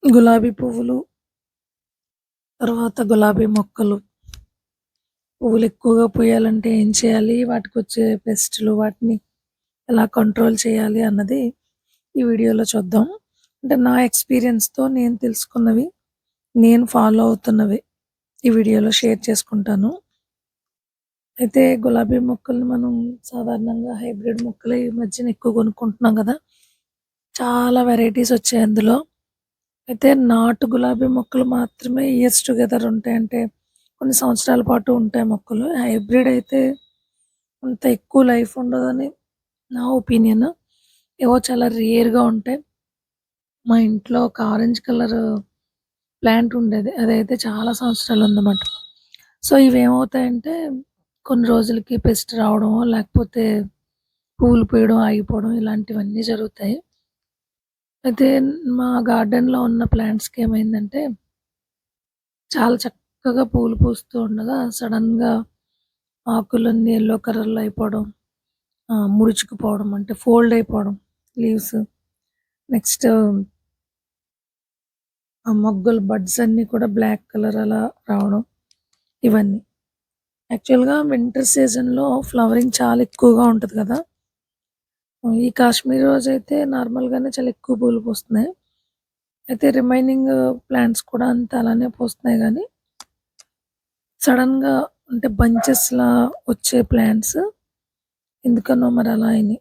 గులాబీ పువ్వులు, తర్వాత గులాబీ మొక్కలు. పువ్వులు ఎక్కువగా పూయాలంటే ఏం చేయాలి? వాటికొచ్చే పెస్ట్‌లు వాటిని ఎలా కంట్రోల్ చేయాలి అన్నది ఈ వీడియోలో చూద్దాం. అంటే నా ఎక్స్‌పీరియన్స్‌తో నేను తెలుసుకున్నవి, నేను ఫాలో అవుతున్నవి ఈ వీడియోలో షేర్ చేసుకుంటాను. అయితే గులాబీ మొక్కల్ని మనం సాధారణంగా హైబ్రిడ్ మొక్కలే ఈ మధ్యన ఎక్కువ కొనుక్కుంటున్నాం గదా! చాలా వెరైటీస్ వచ్చాయి అందులో. అయితే నాటు గులాబీ మొక్కలు మాత్రమే ఇయర్స్ టుగెదర్ ఉంటాయి. అంటే కొన్ని సంవత్సరాల పాటు ఉంటాయి మొక్కలు. హైబ్రిడ్ అయితే అంత ఎక్కువ లైఫ్ ఉండదని నా ఒపీనియన్. ఏవో చాలా రేర్‌గా ఉంటాయి. మా ఇంట్లో ఒక ఆరెంజ్ కలర్ ప్లాంట్ ఉండేది. అదైతే చాలా సంవత్సరాలు ఉందన్నమాట. సో, ఇవేమవుతాయంటే కొన్ని రోజులకి పెస్ట్ రావడమో, లేకపోతే పూలు పూయడం ఆగిపోవడం ఇలాంటివన్నీ జరుగుతాయి. అయితే మా గార్డెన్‌లో ఉన్న ప్లాంట్స్‌కి ఏమైందంటే చాలా చక్కగా పూలు పూస్తూ ఉండగా సడెన్‌గా ఆకులన్నీ యెల్లో కలర్‌లో అయిపోవడం, ముడుచుకుపోవడం అంటే ఫోల్డ్ అయిపోవడం లీవ్స్. నెక్స్ట్ ఆ మొగ్గలు బడ్స్ అన్నీ కూడా బ్లాక్ కలర్ అలా రావడం ఇవన్నీ. యాక్చువల్‌గా వింటర్ సీజన్‌లో ఫ్లవరింగ్ చాలా ఎక్కువగా ఉంటది కదా! ఈ కాశ్మీరీ రోజ్ అయితే నార్మల్‌గానే చాలా ఎక్కువ పూలు పూస్తున్నాయి. అయితే రిమైనింగ్ ప్లాంట్స్ కూడా అంతే అలానే పూస్తున్నాయి గానీ, సడెన్‌గా అంటే బంచెస్‌లా వచ్చే ప్లాంట్స్ ఎందుకనో మరి అలా అయినాయి.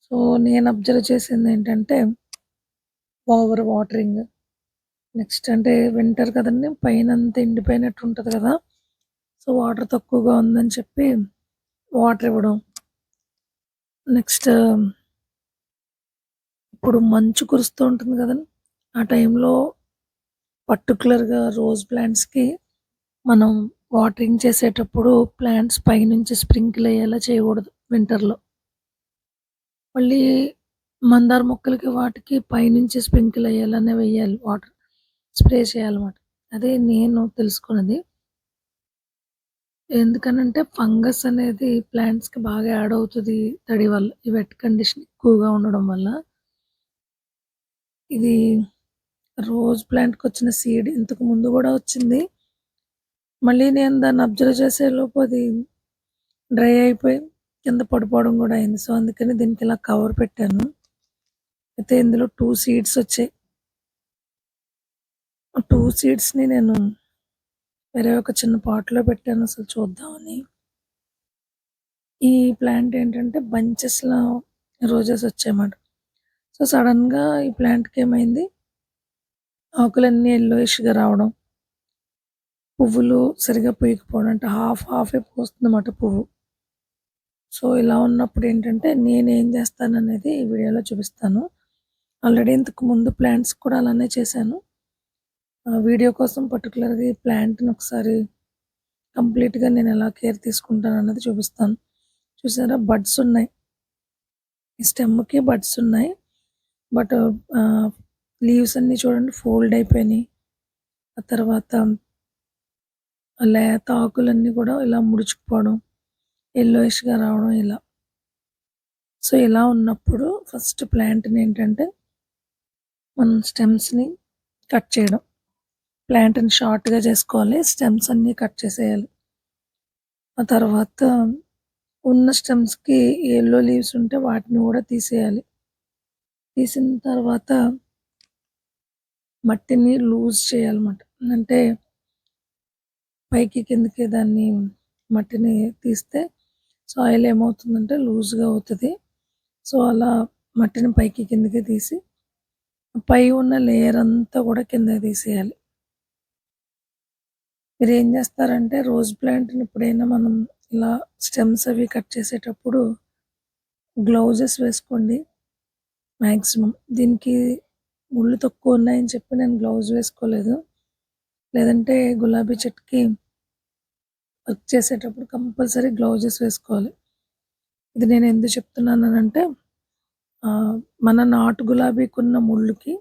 సో, నేను అబ్జర్వ్ చేసిందేంటంటే ఓవర్ వాటరింగ్. నెక్స్ట్ అంటే వింటర్ కదండీ! పైనంతా ఎండిపోయినట్టు ఉంటది కదా! సో, వాటర్ తక్కువగా ఉందని చెప్పి వాటర్ ఇవ్వడం. నెక్స్ట్ ఇప్పుడు మంచు కురుస్తూ ఉంటుంది కదండీ! ఆ టైంలో పర్టిక్యులర్‌గా రోజ్ ప్లాంట్స్‌కి మనం వాటరింగ్ చేసేటప్పుడు ప్లాంట్స్ పైనుంచి స్ప్రింకిల్ అయ్యేలా చేయకూడదు వింటర్‌లో. మళ్ళీ మందార మొక్కలకి వాటికి పైనుంచి స్ప్రింకిల్ అయ్యేలానే వేయాలి వాటర్. స్ప్రే చేయాలన్నమాట. అదే నేను తెలుసుకున్నది. ఎందుకనంటే ఫంగస్ అనేది ప్లాంట్స్‌కి బాగా యాడ్ అవుతది తడి వల్ల. ఈ వెట్ కండిషన్ ఎక్కువగా ఉండడం వల్ల. ఇది రోజ్ ప్లాంట్‌కొచ్చిన సీడ్ ఇంతకు ముందు గూడా వచ్చింది. మళ్ళీ నేను దాన్ని అబ్జర్వ్ చేసేలోపు అది డ్రై అయిపోయి కింద పడిపోవడం గూడా అయింది. సో, అందుకని దీనికి ఇలా కవర్ పెట్టాను. అయితే ఇందులో 2 సీడ్స్ వచ్చాయి. ఆ 2 సీడ్స్‌ని నేను వేరే ఒక చిన్న పాట్‌లో పెట్టాను అసలు చూద్దామని. ఈ ప్లాంట్ ఏంటంటే బంచెస్‌లా రోజెస్ వచ్చాయన్నమాట. సో, సడెన్‌గా ఈ ప్లాంట్‌కేమైంది ఆకులన్నీ యెల్లోయిష్‌గా రావడం, పువ్వులు సరిగ్గా పూయకపోవడం అంటే హాఫే పూస్తుందన్నమాట పువ్వు. సో, ఇలా ఉన్నప్పుడేంటంటే నేనేం చేస్తాననేది ఈ వీడియోలో చూపిస్తాను. ఆల్రెడీ ఇంతకు ముందు ప్లాంట్స్ కూడా అలానే చేశాను. వీడియో కోసం పర్టిక్యులర్‌గా ఈ ప్లాంట్‌ని ఒకసారి కంప్లీట్‌గా నేనెలా కేర్ తీసుకుంటానన్నది చూపిస్తాను. చూసారా బడ్స్ ఉన్నాయి. ఈ స్టెమ్‌కి బడ్స్ ఉన్నాయి. బట్ ఆహ్, లీవ్స్ అన్నీ చూడండి ఫోల్డ్ అయిపోయినాయి. ఆ తర్వాత ఆ లేత ఆకులన్నీ కూడా ఇలా ముడుచుకుపోవడం, యెల్లోయిష్‌గా రావడం ఇలా. సో, ఇలా ఉన్నప్పుడు ఫస్ట్ ప్లాంట్‌నేంటంటే మనం స్టెమ్స్‌ని కట్ చేయడం. ప్లాంట్‌ని షార్ట్‌గా చేసుకోవాలి. స్టెమ్స్ అన్నీ కట్ చేసేయాలి. ఆ తర్వాత ఉన్న స్టెమ్స్‌కి యెల్లో లీవ్స్ ఉంటే వాటిని కూడా తీసేయాలి. తీసిన తర్వాత మట్టిని లూజ్ చేయాలన్నమాట. అంటే పైకి కిందకి దాన్ని మట్టిని తీస్తే సాయిల్ ఏమవుతుందంటే లూజ్‌గా అవుతది. సో, అలా మట్టిని పైకి కిందకి తీసి పై ఉన్న లేయర్ అంతా కూడా కిందకి తీసేయాలి. మీరేం చేస్తారంటే రోజ్ ప్లాంట్‌ని ఎప్పుడైనా మనం ఇలా స్టెమ్స్ అవి కట్ చేసేటప్పుడు గ్లౌజెస్ వేసుకోండి మాక్సిమం. దీనికి ముళ్ళు తక్కువ ఉన్నాయని చెప్పి నేను గ్లౌజ్ వేసుకోలేదు. లేదంటే గులాబీ చెట్టుకి వర్క్ చేసేటప్పుడు కంపల్సరీ గ్లౌజెస్ వేసుకోవాలి. ఇది నేను ఎందుకు చెప్తున్నాననంటే మన నాటు గులాబీకున్న ముళ్ళుకి,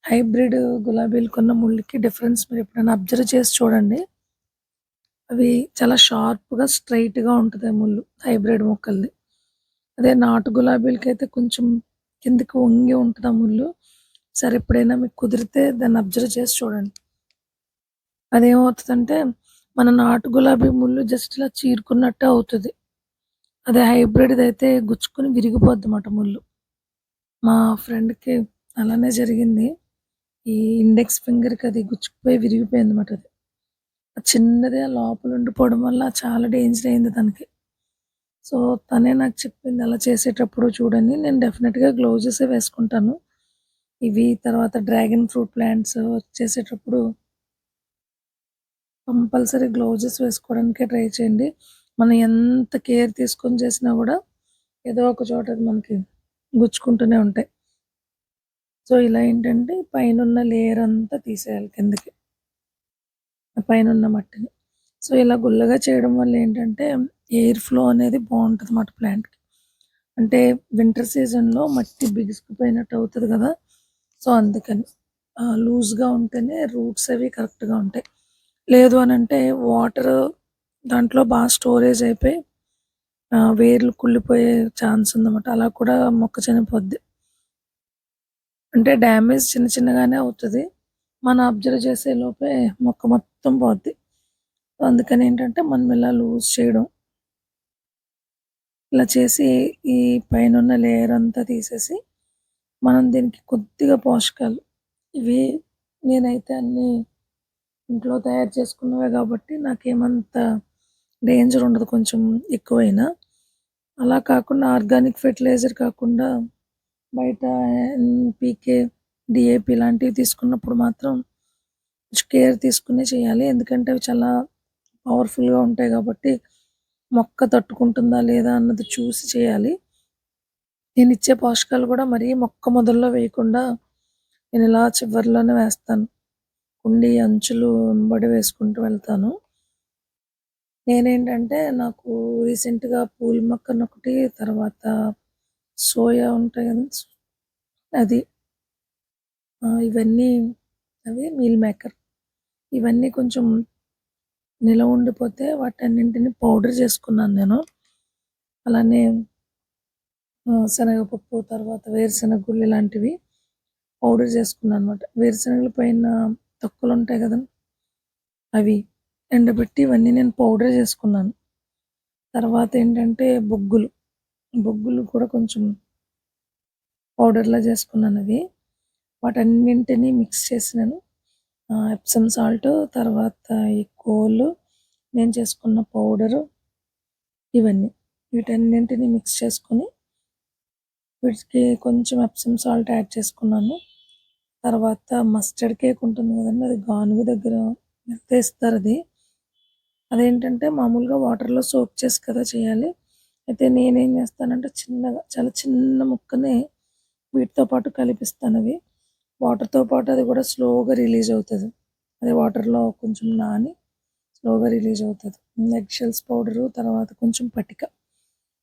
హైబ్రిడ్ గులాబీలకున్న ముళ్ళుకి డిఫరెన్స్ మీరెప్పుడైనా అబ్జర్వ్ చేసి చూడండి. అవి చాలా షార్ప్‌గా, స్ట్రెయిట్‌గా ఉంటది ముల్లు హైబ్రిడ్ మొక్కలది. అదే నాటు గులాబీలకైతే కొంచెం కిందకి వంగి ఉంటది ఆ ముల్లు. సరే ఎప్పుడైనా మీకు కుదిరితే దాన్ని అబ్జర్వ్ చేసి చూడండి. అదేమవుతదంటే మన నాటు గులాబీ ముల్లు జస్ట్ ఇలా చీరుకున్నట్టే అవుతది. అదే హైబ్రిడ్‌దయితే గుచ్చుకొని విరిగిపోద్దన్నమాట ముల్లు. మా ఫ్రెండ్‌కి అలానే జరిగింది. ఈ ఇండెక్స్ ఫింగర్‌కి అది గుచ్చుకుపోయి విరిగిపోయిందన్నమాట అది. ఆ చిన్నదే లోపల ఉండిపోవడం వల్ల చాలా డేంజర్ అయింది తనకి. సో, తనే నాకు చెప్పింది అలా చేసేటప్పుడు చూడని నేను డెఫినిట్‌గా గ్లౌజెసే వేసుకుంటాను. ఇవి తర్వాత డ్రాగన్ ఫ్రూట్ ప్లాంట్స్ చేసేటప్పుడు కంపల్సరీ గ్లౌజెస్ వేసుకోవడానికే ట్రై చేయండి. మనం ఎంత కేర్ తీసుకొని చేసినా గూడా ఏదో ఒక చోట అది మనకి గుచ్చుకుంటూనే ఉంటాయి. సో, ఇలా ఏంటంటే పైనున్న లేయర్ అంతా తీసేయాలి కిందకి. ఆ పైనున్న మట్టిని. సో, ఇలా గుల్లగా చేయడం వల్ల ఏంటంటే ఎయిర్ ఫ్లో అనేది బావుంటదన్నమాట ప్లాంట్‌కి. అంటే వింటర్ సీజన్‌లో మట్టి బిగుసుకుపోయినట్టు అవుతది గదా! సో, అందుకని. లూజ్‌గా ఉంటేనే రూట్స్ అవి కరెక్ట్‌గా ఉంటాయి. లేదు అనంటే వాటరు దాంట్లో స్టోరేజ్ అయిపోయి వేర్లు కుళ్ళిపోయే ఛాన్స్ ఉందన్నమాట. అలా కూడా మొక్క చనిపోద్ది. అంటే డ్యామేజ్ చిన్న చిన్నగానే అవుతది. మనం అబ్జర్వ్ చేసే లోపే మొక్క మొత్తం పోద్ది. అందుకని ఏంటంటే మనం ఇలా లూజ్ చేయడం. ఇలా చేసి ఈ పైనున్న లేయర్ అంతా తీసేసి మనం దీనికి కొద్దిగా పోషకాలు ఇవి నేనైతే అన్నీ ఇంట్లో తయారు చేసుకున్నవే గాబట్టి నాకేమంత డేంజర్ ఉండదు కొంచెం ఎక్కువైనా. అలా కాకుండా ఆర్గానిక్ ఫెర్టిలైజర్ కాకుండా బయట ఎన్‌పీకే, డీఏపీ ఇలాంటివి తీసుకున్నప్పుడు మాత్రం కొంచెం కేర్ తీసుకునే చేయాలి. ఎందుకంటే అవి చాలా పవర్‌ఫుల్‌గా ఉంటాయి గాబట్టి మొక్క తట్టుకుంటుందా లేదా అన్నది చూసి చేయాలి. నేనిచ్చే పోషకాలు గూడా మరీ మొక్క మొదల్లో వేయకుండా నేనిలా చివర్లోనే వేస్తాను. కుండీ అంచులు వెంబడి వేసుకుంటూ వెళ్తాను. నేనేంటంటే నాకు రీసెంట్‌గా పూల మొక్కనొకటి, తర్వాత సోయా ఉంటాయి గదా! అది. ఇవన్నీ అవి మీల్ మేకర్. ఇవన్నీ కొంచెం నిలవుండిపోతే వాటన్నింటిని పౌడర్ చేసుకున్నాను నేను. అలానే శనగపప్పు, తర్వాత వేరుశనగ గుళ్ళు ఇలాంటివి పౌడర్ చేసుకున్నాననమాట. వేరుశనగల పైన తొక్కలుంటాయి గదా! అవి ఎండబెట్టి ఇవన్నీ నేను పౌడర్ చేసుకున్నాను. తర్వాతేంటంటే బొగ్గులు. బొగ్గులు కూడా కొంచెం పౌడర్‌లా చేసుకున్నానవి. వాటన్నింటిని మిక్స్ చేసి నేను ఎప్సమ్ సాల్ట్, తర్వాత ఈ కోలు, నేను చేసుకున్న పౌడరు ఇవన్నీ. వీటన్నింటిని మిక్స్ చేసుకొని వీటికి కొంచెం ఎప్సమ్ సాల్ట్ యాడ్ చేసుకున్నాను. తర్వాత మస్టర్డ్ కేక్ ఉంటుంది గదండీ! అది గానుగ దగ్గర తెస్తారది. అదేంటంటే మామూలుగా వాటర్‌లో సోక్ చేసి కదా చేయాలి. అయితే నేనేం చేస్తానంటే చిన్నగా చాలా చిన్న ముక్కని వీటితో పాటు కలిపిస్తానవి. వాటర్‌తో పాటు అది కూడా స్లోగా రిలీజ్ అవుతది. అది వాటర్‌లో కొంచెం నాని స్లోగా రిలీజ్ అవుతది. ఎగ్ షెల్స్ పౌడరు, తర్వాత కొంచెం పటిక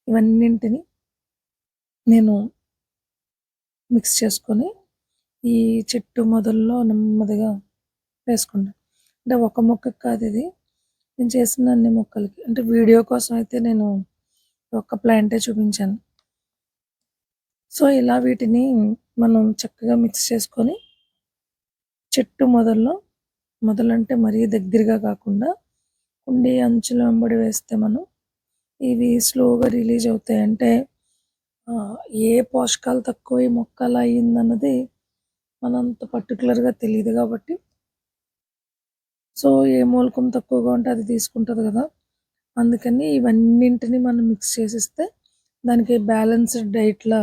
ఇవన్నింటిని నేను మిక్స్ చేసుకొని ఈ చెట్టు మొదల్లో నెమ్మదిగా వేసుకుంటాను. అంటే ఒక మొక్కకి కాదిది. నేను చేసిన అన్ని మొక్కలకి. అంటే వీడియో కోసం అయితే నేను ఒక్క ప్లాంటే చూపించాను. సో, ఇలా వీటిని మనం చక్కగా మిక్స్ చేసుకొని చెట్టు మొదల్లో మొదలంటే మరీ దగ్గరగా కాకుండా కుండీ అంచుల వెంబడి వేస్తే మనం ఇవి స్లోగా రిలీజ్ అవుతాయి. అంటే ఏ పోషకాలు తక్కువ ఈ మొక్క అలా అయిందన్నది మనంత పర్టిక్యులర్‌గా తెలీదు గాబట్టి, సో, ఏ మూలకం తక్కువగా ఉంటే అది తీసుకుంటది గదా! అందుకని ఇవన్నింటిని మనం మిక్స్ చేసేస్తే దానికి బ్యాలెన్స్‌డ్ డైట్‌లా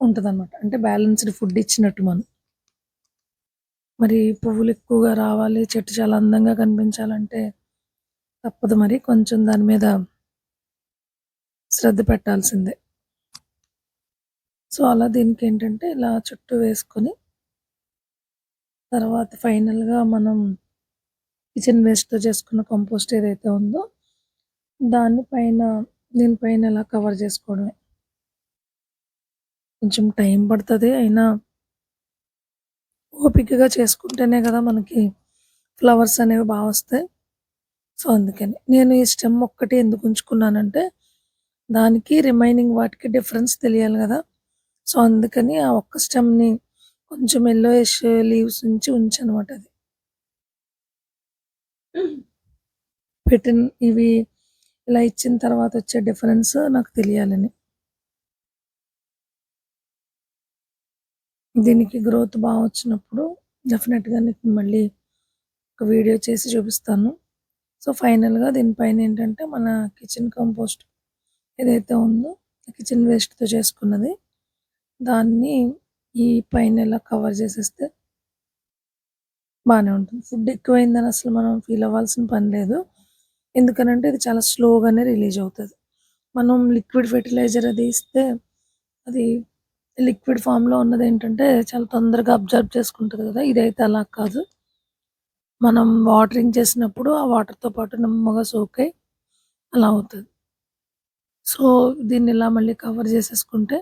ఉంటదనమాట. అంటే బ్యాలెన్స్‌డ్ ఫుడ్ ఇచ్చినట్టు మనం. మరి పువ్వులు ఎక్కువగా రావాలి, చెట్టు చాలా అందంగా కనిపించాలంటే తప్పదు మరి. కొంచెం దాని మీద శ్రద్ధ పెట్టాల్సిందే. సో, అలా దీనికేంటంటే ఇలా చుట్టూ వేసుకొని, తర్వాత ఫైనల్‌గా మనం కిచెన్ వేస్ట్‌తో చేసుకున్న కంపోస్ట్ ఏదైతే ఉందో, దాన్ని దీని పైన ఇలా కవర్ చేసుకోవడమే. కొంచెం టైం పడతది. అయినా ఓపికగా చేసుకుంటేనే కదా మనకి ఫ్లవర్స్ అనేవి వస్తాయి. సో, అందుకని. నేను ఈ స్టెమ్ ఒక్కటి ఎందుకు ఉంచుకున్నానంటే, దానికి రిమైనింగ్ వాటికి డిఫరెన్స్ తెలియాలి గదా! సో, అందుకని ఆ ఒక్క స్టెమ్‌ని కొంచెం యెల్లోయిష్ లీవ్స్ ఉంచనమాట అది. పెట్టిన ఇవి ఇలా ఇచ్చిన తర్వాత వచ్చే డిఫరెన్స్ నాకు తెలియాలని. దీనికి గ్రోత్ వచ్చినప్పుడు డెఫినిట్‌గా నీకు మళ్ళీ ఒక వీడియో చేసి చూపిస్తాను. సో, ఫైనల్‌గా దీనిపైన ఏంటంటే మన కిచెన్ కంపోస్ట్ ఏదైతే ఉందో కిచెన్ వేస్ట్‌తో చేసుకున్నది దాన్ని ఈ పైన ఇలా కవర్ చేసేస్తే బానే ఉంటుంది. ఫుడ్ ఎక్కువైందని అసలు మనం ఫీల్ అవ్వాల్సిన పని లేదు. ఎందుకనంటే ఇది చాలా స్లోగానే రిలీజ్ అవుతది. మనం లిక్విడ్ ఫెర్టిలైజర్ అది ఇస్తే అది లిక్విడ్ ఫార్మ్‌లో ఉన్నదేంటంటే చాలా తొందరగా అబ్జర్బ్ చేసుకుంటది కదా! ఇదైతే అలా కాదు. మనం వాటరింగ్ చేసినప్పుడు ఆ వాటర్‌తో పాటు నెమ్మగా సోక్ అయ్యి అలా అవుతది. సో, దీన్ని ఇలా మళ్ళీ కవర్ చేసేసుకుంటే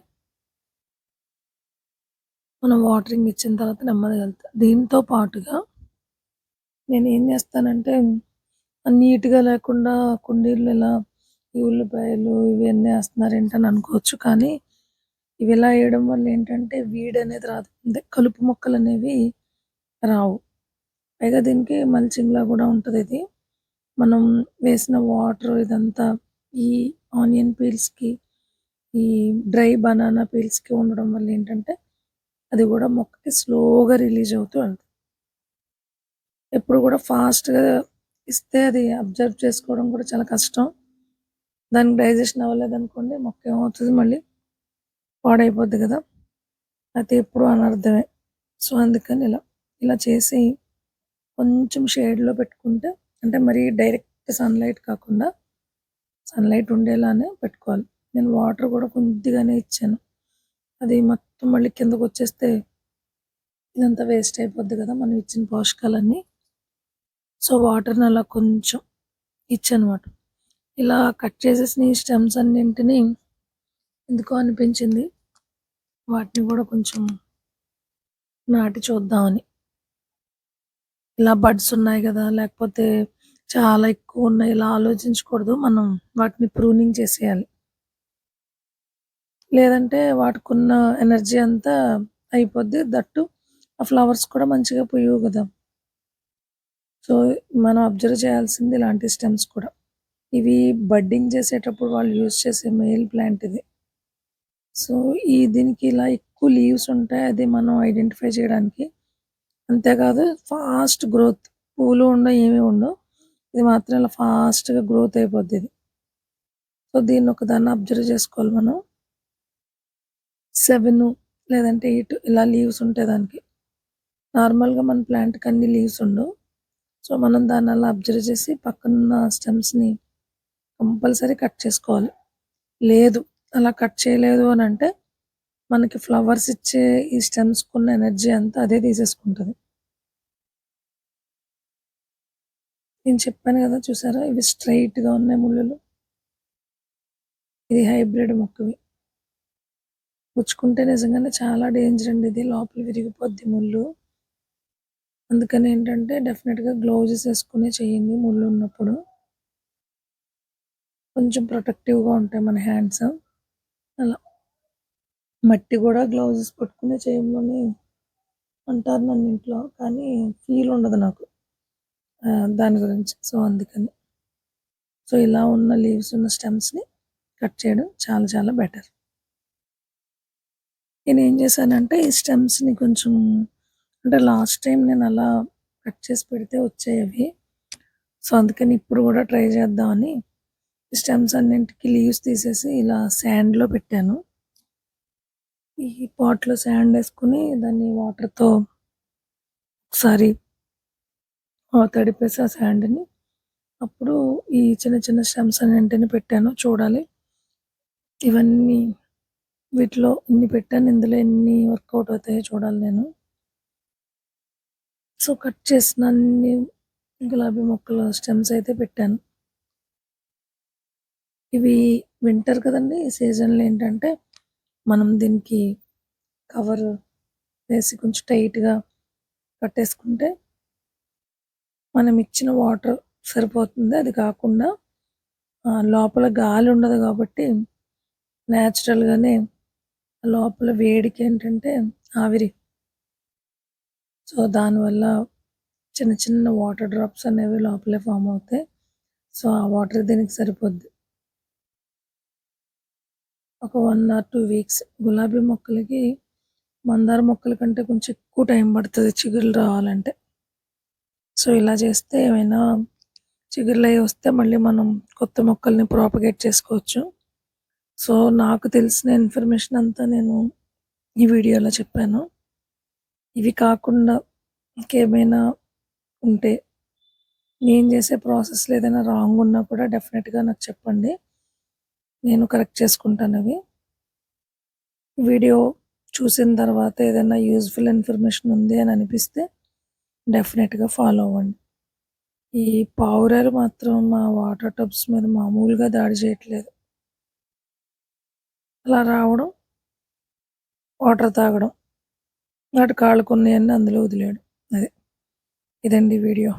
మనం వాటరింగ్ ఇచ్చిన తర్వాత నెమ్మదిగా ఎళ్తది. దీంతో పాటుగా నేనేం చేస్తానంటే నీట్‌గా లేకుండా కుండీల్లో ఇలా ఈ ఉల్లిపాయలు ఇవన్నీ ఏస్తున్నారేంటని అనుకోవచ్చు. కానీ ఇవి ఇలా ఏయడం వల్ల ఏంటంటే వీడనేది రాదు. అదే కలుపు మొక్కలనేవి రావు. పైగా దీనికి మల్చింగ్‌లా గూడా ఉంటదిది. మనం వేసిన వాటర్ ఇదంతా ఈ ఆనియన్ పీల్స్‌కి, ఈ డ్రై బనానా పీల్స్‌కి ఉండడం వల్ల ఏంటంటే అది గూడా మొక్కకి స్లోగా రిలీజ్ అవుతూ వెళ్తది. ఎప్పుడు గూడా ఫాస్ట్‌గా ఇస్తే అది అబ్జర్వ్ చేసుకోవడం కూడా చాలా కష్టం. దానికి డైజెషన్ అవ్వలేదనుకోండి మొక్క ఏమవుతది మళ్ళీ పాడైపోద్ది గదా! అయితే ఎప్పుడు అనర్థమే. సో, అందుకని ఇలా చేసి కొంచెం షేడ్‌లో పెట్టుకుంటే అంటే మరీ డైరెక్ట్ సన్‌లైట్ కాకుండా సన్‌లైట్ ఉండేలానే పెట్టుకోవాలి. నేను వాటర్ గూడా కొద్దిగానే ఇచ్చాను. అది మొత్తం మళ్ళీ కిందకొచ్చేస్తే ఇదంతా వేస్ట్ అయిపోద్ది గదా! మనం ఇచ్చిన పోషకాలన్నీ. సో, వాటర్‌ని అలా కొంచెం ఇచ్చనమాట. ఇలా కట్ చేసేసిన ఈ స్టెమ్స్ అన్నింటిని ఎందుకో అనిపించింది. వాటిని గూడా కొంచెం నాటి చూద్దామని. ఇలా బడ్స్ ఉన్నాయి గదా! లేకపోతే చాలా ఎక్కువున్నాయి ఇలా ఆలోచించకూడదు. మనం వాటిని ప్రూనింగ్ చేసేయాలి. లేదంటే వాటికున్న ఎనర్జీ అంతా అయిపోద్ది. దట్టు ఆ ఫ్లవర్స్ కూడా మంచిగా పూయవు గదా! సో, మనం అబ్జర్వ్ చేయాల్సింది ఇలాంటి స్టెమ్స్ కూడా. ఇవి బడ్డింగ్ చేసేటప్పుడు వాళ్ళు యూజ్ చేసే మేల్ ప్లాంట్ ఇది. సో, దీనికి ఇలా ఎక్కువ లీవ్స్ ఉంటాయి. అది మనం ఐడెంటిఫై చేయడానికి. అంతేకాదు ఫాస్ట్ గ్రోత్. పూలు ఉండవు, ఏమి ఉండవు. ఇది మాత్రం ఇలా ఫాస్ట్‌గా గ్రోత్ అయిపోద్దిది. సో, దీన్ని ఒకదాన్ని అబ్జర్వ్ చేసుకోవాలి మనం. 7 లేదంటే 8 ఇలా లీవ్స్ ఉంటాయి దానికి. నార్మల్‌గా మన ప్లాంట్‌కి అన్ని లీవ్స్ ఉండవు. సో, మనం దాన్ని అలా అబ్జర్వ్ చేసి పక్కనున్న స్టెమ్స్‌ని కంపల్సరీ కట్ చేసుకోవాలి. లేదు అలా కట్ చేయలేదు అనంటే మనకి ఫ్లవర్స్ ఇచ్చే ఈ స్టెమ్స్‌కున్న ఎనర్జీ అంతా అదే తీసేసుకుంటది. నేను చెప్పాను గదా! చూసారా? ఇవి స్ట్రెయిట్‌గా ఉన్నాయి ముల్లులు. ఇది హైబ్రిడ్ మొక్కవి. గుచ్చుకుంటే నిజంగానే చాలా డేంజర్ అండి ఇది. లోపల విరిగిపోద్ది ముల్లు. అందుకని ఏంటంటే డెఫినిట్‌గా గ్లౌజెస్ ఏసుకొనే చేయండి ముల్లున్నప్పుడు. కొంచెం ప్రొటెక్టివ్‌గా ఉంటాయి మన హ్యాండ్స్. అలా. మట్టి గూడా గ్లౌజెస్ పట్టుకునే చేయంలోని అంటారు నన్ను ఇంట్లో. కానీ ఫీల్ ఉండదు నాకు. దాని గురించి. సో, అందుకని. సో, ఇలా ఉన్న లీవ్స్ ఉన్న స్టెమ్స్‌ని కట్ చేయడం చాలా చాలా బెటర్. నేనేం చేశానంటే ఈ స్టెమ్స్‌ని కొంచెం అంటే లాస్ట్ టైమ్ నేనలా కట్ చేసి పెడితే వచ్చాయవి. సో, అందుకని ఇప్పుడు గూడా ట్రై చేద్దామని స్టెమ్స్ అన్నింటికి లీవ్స్ తీసేసి ఇలా సాండ్‌లో పెట్టాను. ఈ పాట్‌లో సాండేసుకొని దాన్ని వాటర్‌తో ఒకసారి తడిపేసి ఆ సాండ్‌ని అప్పుడు ఈ చిన్న చిన్న స్టెమ్స్ అన్నింటిని పెట్టాను. చూడాలి. ఇవన్నీ వీటిలో ఇన్ని పెట్టాను. ఇందులో ఎన్ని వర్కౌట్ అవుతాయో చూడాలి నేను. సో, కట్ చేసిన అన్ని గులాబీ మొక్కల స్టెమ్స్ అయితే పెట్టాను. ఇవి వింటర్ కదండీ! ఈ సీజన్‌లో ఏంటంటే మనం దీనికి కవర్ వేసి కొంచెం టైట్‌గా కట్టేసుకుంటే మనం ఇచ్చిన వాటర్ సరిపోతుంది. అది కాకుండా లోపల గాలి ఉండదు కాబట్టి నేచురల్‌గానే లోపల వేడికేంటంటే ఆవిరి సో, దానివల్ల చిన్న చిన్న వాటర్ డ్రాప్స్ అనేవి లోపలే ఫార్మ్ అవుతాయి. సో, ఆ వాటర్ దీనికి సరిపోద్ది. ఒక 1 ఆర్ 2 వీక్స్ గులాబీ మొక్కలకి మందార మొక్కల కంటే కొంచెం ఎక్కువ టైం పడతది చిగుర్లు రావాలంటే. సో, ఇలా చేస్తే ఏమైనా చిగుర్లయి వస్తే మళ్ళీ మనం కొత్త మొక్కల్ని ప్రాపగేట్ చేసుకోవచ్చు. సో, నాకు తెలిసిన ఇన్ఫర్మేషన్ అంతా నేను ఈ వీడియోలో చెప్పాను. ఇవి కాకుండా ఇంకేమైనా ఉంటే, నేను చేసే ప్రాసెస్‌లో ఏదైనా రాంగ్ ఉన్నా కూడా డెఫినిట్‌గా నాకు చెప్పండి. నేను కరెక్ట్ చేసుకుంటానవి. వీడియో చూసిన తర్వాత ఏదైనా యూజ్‌ఫుల్ ఇన్ఫర్మేషన్ ఉంది అని అనిపిస్తే డెఫినిట్‌గా ఫాలో అవ్వండి. ఈ పావురాలు మాత్రం మా వాటర్ టబ్స్ మీద మామూలుగా దాడి చేయట్లేదు. అలా రావడం, వాటర్ తాగడం, వాటి కాళ్ళకున్నయన్నీ అందులో వదిలేయడం. అదే. ఇదండి వీడియో.